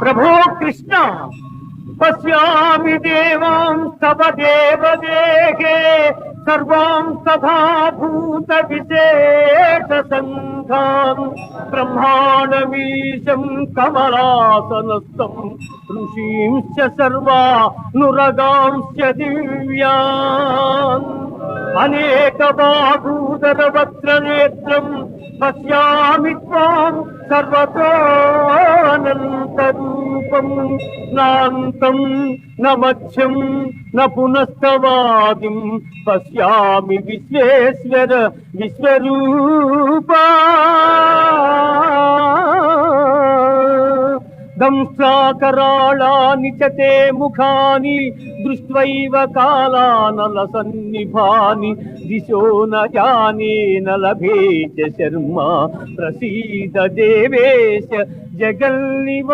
ప్రభో కృష్ణ పశ్యామి దేవాం తవ దేవదేహే సర్వాం సభాభూత విశేష సంఘాం బ్రహ్మాండమీశం కమలాసనస్థం ఋషీంశ్చ సర్వానురగాంశ్చ దివ్యాన్ అనేక బాహూదర వక్రనేత్రం పశ్యామి త్వాం సర్వతోనంతరూపం నాంతం న మధ్యం న పునస్తవాదిం పశ్యామి విశ్వేశ్వర విశ్వరూపా దంశాకరాళాని చ తే ముఖాని దృష్ట్వైవ కాలానలసన్నిభాని దిశో న జానే న లభే చ శర్మ ప్రసీద దేవేశ జగన్నివా